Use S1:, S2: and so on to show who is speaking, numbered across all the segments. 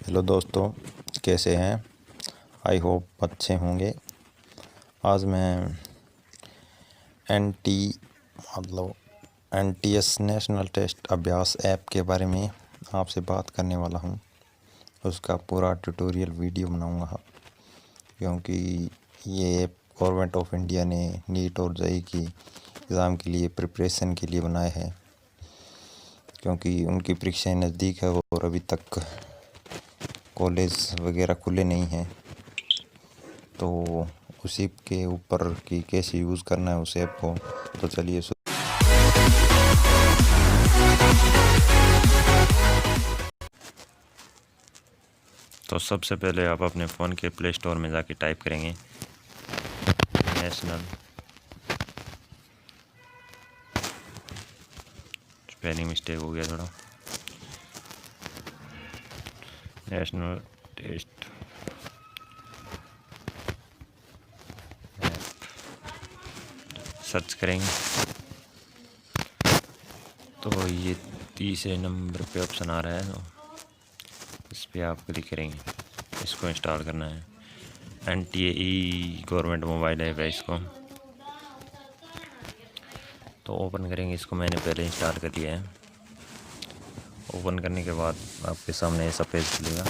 S1: Hello दोस्तों, कैसे हैं? आई होप अच्छे होंगे। आज मैं एनटीएस नेशनल टेस्ट अभ्यास ऐप के बारे में आपसे बात करने वाला हूं। उसका पूरा ट्यूटोरियल वीडियो बनाऊंगा, क्योंकि ये ऐप गवर्नमेंट ऑफ इंडिया ने नीट और जेईई की एग्ज़ाम के लिए प्रिपरेशन के लिए बनाए हैं, क्योंकि उनकी परीक्षाएं नज़दीक है और अभी तक कॉलेज वगैरह खुले नहीं हैं। तो उसी के ऊपर कि कैसे यूज़ करना है उस ऐप को, तो चलिए तो सबसे पहले आप अपने फ़ोन के प्ले स्टोर में जाके टाइप करेंगे नेशनल, स्पेलिंग मिस्टेक हो गया थोड़ा, नेशनल टेस्ट ऐप सर्च करेंगे तो ये तीसरे नंबर पे ऑप्शन आ रहा है, तो इस पर आप क्लिक करेंगे। इसको इंस्टॉल करना है। एनटीए गवर्नमेंट मोबाइल ऐप है, इसको तो ओपन करेंगे। इसको मैंने पहले इंस्टॉल कर लिया है। ओपन करने के बाद आपके सामने ऐसा पेज खुलेगा।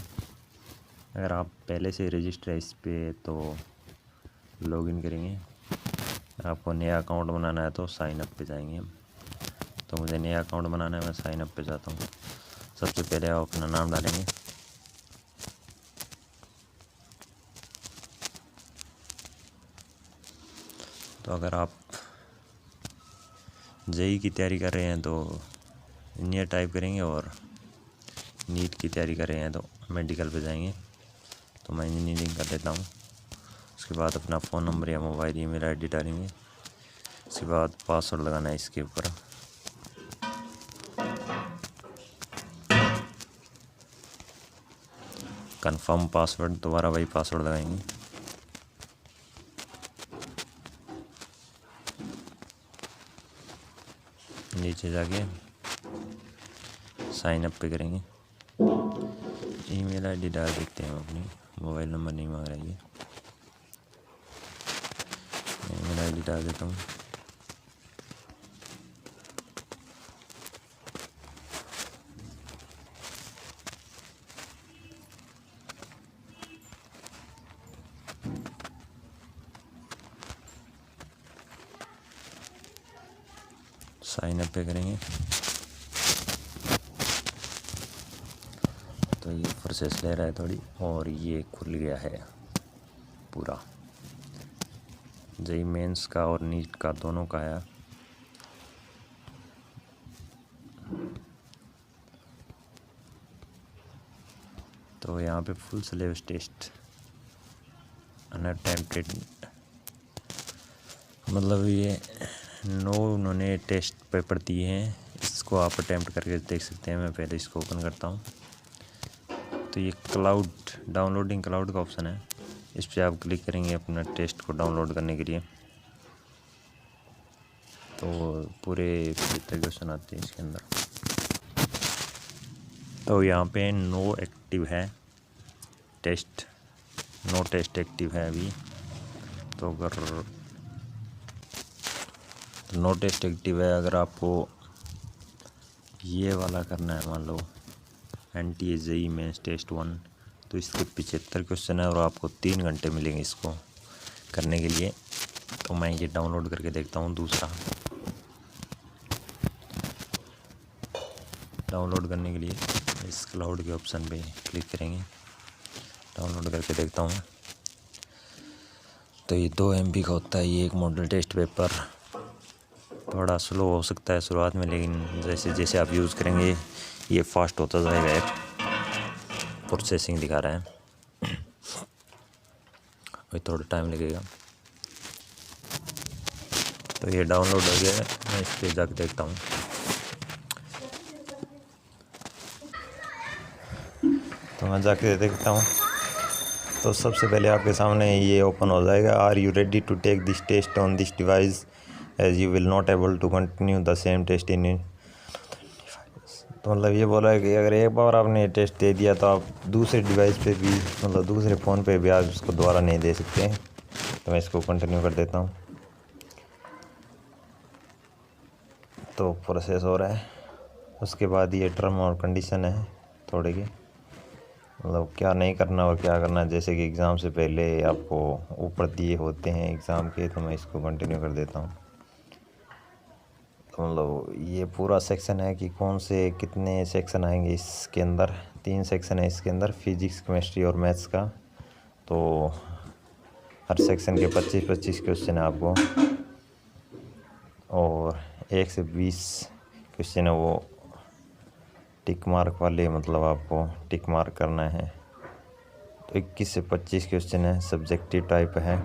S1: अगर आप पहले से रजिस्टर है इस पर तो लॉगिन करेंगे। आपको नया अकाउंट बनाना है तो साइन अप पे जाएंगे। तो मुझे नया अकाउंट बनाना है, मैं साइन अप पे जाता हूँ। सबसे पहले आप अपना नाम डालेंगे। तो अगर आप जेईई की तैयारी कर रहे हैं तो इंजीनियर टाइप करेंगे, और नीट की तैयारी कर रहे हैं तो मेडिकल पे जाएंगे। तो मैं इंजीनियरिंग कर लेता हूँ। उसके बाद अपना फ़ोन नंबर या मोबाइल ईमेल आईडी डालेंगे। उसके बाद पासवर्ड लगाना है इसके ऊपर। कंफर्म पासवर्ड, दोबारा वही पासवर्ड लगाएंगे। नीचे जाके साइन अप पे करेंगे। ईमेल आईडी डाल देते हैं अपनी, मोबाइल नंबर नहीं मांग रही है। ईमेल आईडी डाल देता हूँ। साइन अप पे करेंगे तो ये प्रोसेस ले रहा है थोड़ी, और ये खुल गया है पूरा। जेईई मेंस का और नीट का दोनों का है। तो यहाँ पे फुल सिलेबस टेस्ट अनअटेम्प्टेड, मतलब ये 9 उन्होंने टेस्ट पेपर दिए हैं। इसको आप अटैम्प्ट करके देख सकते हैं। मैं पहले इसको ओपन करता हूँ। तो ये क्लाउड डाउनलोडिंग क्लाउड का ऑप्शन है, इस पर आप क्लिक करेंगे अपना टेस्ट को डाउनलोड करने के लिए। तो पूरे क्वेश्चन आते हैं इसके अंदर। तो यहाँ पे नो एक्टिव है टेस्ट, नो टेस्ट एक्टिव है अभी। तो अगर नो टेस्ट एक्टिव है, अगर आपको ये वाला करना है, मान लो एनटीए जेईई मेंस टेस्ट 1, तो इसके 75 क्वेश्चन है और आपको 3 घंटे मिलेंगे इसको करने के लिए। तो मैं ये डाउनलोड करके देखता हूँ। दूसरा डाउनलोड करने के लिए इस क्लाउड के ऑप्शन पे क्लिक करेंगे। डाउनलोड करके देखता हूँ। तो ये 2 MB का होता है। ये एक मॉडल टेस्ट पेपर थोड़ा स्लो हो सकता है शुरुआत में, लेकिन जैसे जैसे आप यूज़ करेंगे ये फास्ट होता जाएगा। ऐप प्रोसेसिंग दिखा रहा है, अभी थोड़ा टाइम लगेगा। तो ये डाउनलोड हो गया है। मैं इस पर जाकर देखता हूँ। तो मैं जाके देखता हूँ। तो सबसे पहले आपके सामने ये ओपन हो जाएगा। Are you ready to take this test on this device as you will not able to continue the same test in तो मतलब ये बोला है कि अगर एक बार आपने टेस्ट दे दिया तो आप दूसरे डिवाइस पे भी, मतलब दूसरे फ़ोन पे भी आप इसको दोबारा नहीं दे सकते। तो मैं इसको कंटिन्यू कर देता हूँ। तो प्रोसेस हो रहा है। उसके बाद ये टर्म और कंडीशन है थोड़े की, मतलब क्या नहीं करना और क्या करना, जैसे कि एग्ज़ाम से पहले आपको ऊपर दिए होते हैं एग्ज़ाम के। तो मैं इसको कंटिन्यू कर देता हूँ। तो मतलब ये पूरा सेक्शन है कि कौन से कितने सेक्शन आएंगे इसके अंदर। 3 सेक्शन है इसके अंदर, फिजिक्स, केमिस्ट्री और मैथ्स का। तो हर सेक्शन के 25-25 क्वेश्चन है आपको, और 1 से 20 क्वेश्चन है वो टिक मार्क वाले, मतलब आपको टिक मार्क करना है। तो 21 से 25 क्वेश्चन है सब्जेक्टिव टाइप है,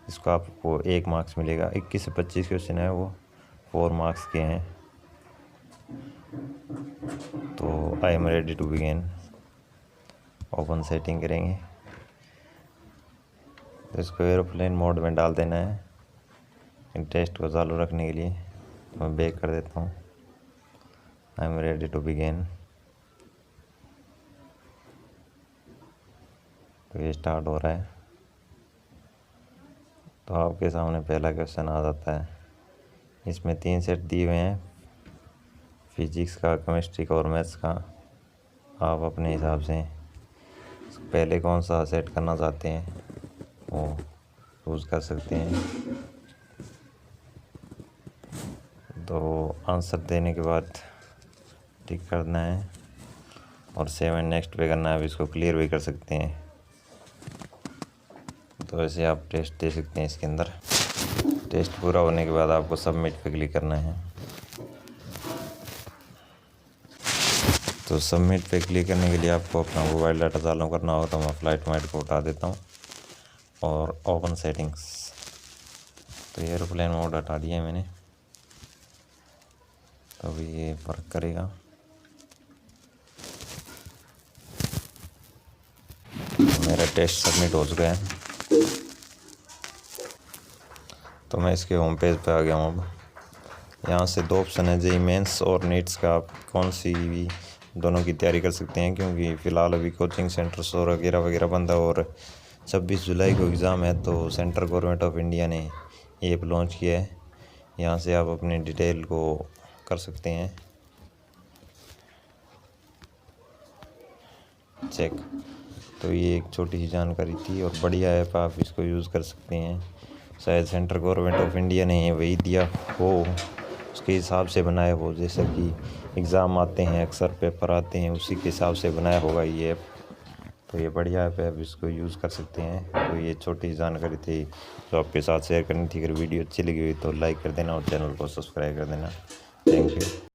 S1: इसको आपको 1 मार्क्स मिलेगा। 21 से 25 क्वेश्चन है वो 4 मार्क्स के हैं। तो I am ready to begin. Open setting करेंगे तो इसको एरोप्लेन मोड में डाल देना है टेस्ट को चालू रखने के लिए। तो मैं बैक कर देता हूँ। I am ready to begin. तो ये स्टार्ट हो रहा है। तो आपके सामने पहला क्वेश्चन आ जाता है। इसमें 3 सेट दिए हुए हैं, फिजिक्स का, केमिस्ट्री का और मैथ्स का। आप अपने हिसाब से पहले कौन सा सेट करना चाहते हैं वो चूज़ कर सकते हैं। तो आंसर देने के बाद टिक करना है और 7 नेक्स्ट पे करना है। अब इसको क्लियर भी कर सकते हैं। तो ऐसे आप टेस्ट दे सकते हैं इसके अंदर। टेस्ट पूरा होने के बाद आपको सबमिट पे क्लिक करना है। तो सबमिट पे क्लिक करने के लिए आपको अपना मोबाइल डाटा चालू करना होगा। तो मैं फ्लाइट मोड को उठा देता हूँ और ओपन सेटिंग्स। तो ये एरोप्लेन मोड हटा दिया है मैंने। तो अभी ये वर्क करेगा। तो मेरा टेस्ट सबमिट हो चुका है। तो मैं इसके होम पेज पे आ गया हूँ। अब यहाँ से 2 ऑप्शन है, जेईई मेंस और नीट्स का। आप कौन सी भी दोनों की तैयारी कर सकते हैं, क्योंकि फ़िलहाल अभी कोचिंग सेंटर्स और वगैरह वगैरह बंद है और 26 जुलाई को एग्ज़ाम है। तो सेंट्रल गवर्नमेंट ऑफ इंडिया ने ऐप लॉन्च किया है। यहाँ से आप अपनी डिटेल को कर सकते हैं चेक। तो ये एक छोटी सी जानकारी थी और बढ़िया ऐप, आप इसको यूज़ कर सकते हैं। शायद सेंट्रल गवर्नमेंट ऑफ इंडिया ने वही दिया हो, उसके हिसाब से बनाया हो। जैसा कि एग्ज़ाम आते हैं, अक्सर पेपर आते हैं, उसी के हिसाब से बनाया होगा ये ऐप। तो ये बढ़िया ऐप है, आप इसको यूज़ कर सकते हैं। तो ये छोटी जानकारी थी जो आपके साथ शेयर करनी थी। अगर वीडियो अच्छी लगी हुई तो लाइक कर देना और चैनल को सब्सक्राइब कर देना। Thank you.